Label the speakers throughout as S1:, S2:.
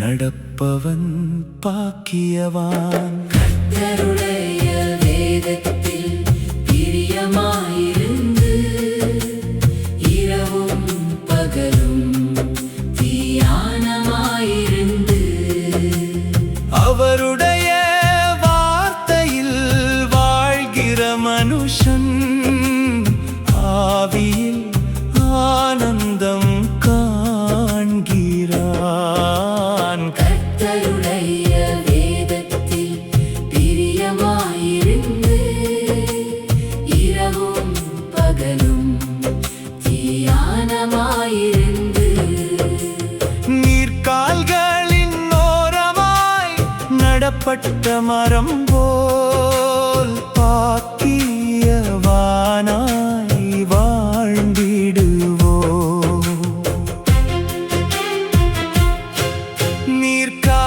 S1: நடப்பவன் பாக்கியவான்.
S2: கர்த்தருடைய வேதத்தில் பிரியமாயிருந்து இரவும் பகலும் தியானமாயிருந்து
S1: அவருடைய வார்த்தையில் வாழ்கிற மனுஷன் ஆவியில் ஆனந்தம் காண்கிறான்.
S2: கர்த்தருடைய வேதத்தில் பிரியமாயிருந்து இரவும் பகலும் தியானமாயிருந்து
S1: நீர்க்கால்களின் ஓரமாய் நடப்பட்ட மரம் போல் பாக்கியவானாய் வாழ்ந்திடுவோ.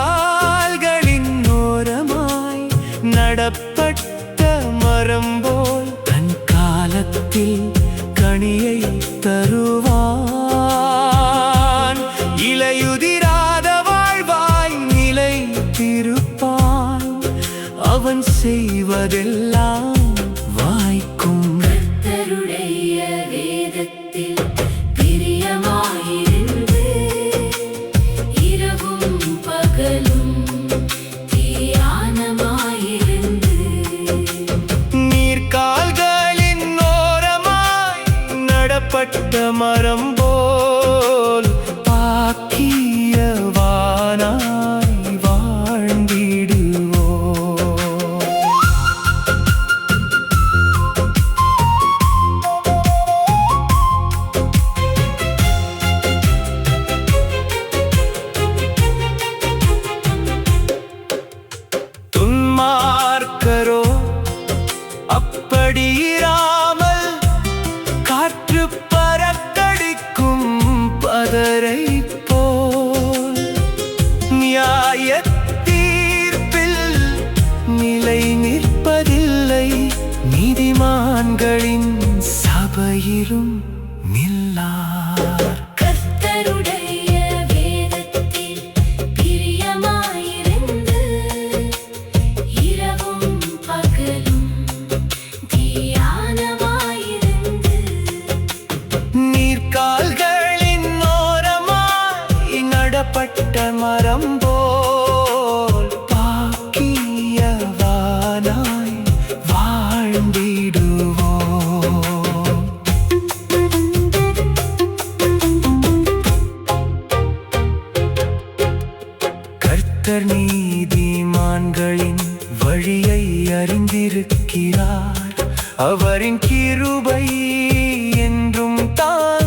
S1: நீர்க்கால்களின் ஓரமாய் நடப்பட்ட மரம் போல் தன் காலத்தில் கனியை தருவான். இலையுதிராத வாழ்வாய் நிலைத்திருப்பான். அவன் செய்வதெல்லாம் வாய்க்கும்.
S2: கர்த்தருடைய வேதத்தில் பிரியமாயிருந்து இரவும் பகலும் தியானமாயிருந்து
S1: நீர்க்கால்களின் ஓரமாய் நடப்பட்ட மரம் போல் பாக்கியவானாய் வாழ்ந்திடுவோ. துன்மார்க்கரோ அப்படியிராமல் காற்று பறக்கடிக்கும் பதரை போல் நியாயத் தீர்ப்பில் நிலை நிற்பதில்லை. நீதிமான்களின் சபையிலும் நில்லார்.
S2: கர்த்தருடைய வேதத்தில் பிரியமாயிருந்து இரவும் பகலும் தியானமாயிருந்து
S1: நீர்க்கால்களின் ஓரமாய் நடப்பட்ட மரம் போல் பாக்கியவானாய் வாழ்ந்திடுவோ. கர்த்தர் நீதிமான்களின் வழியை அறிந்திருக்கிறார். அவரின் கிருபை என்றும் தான்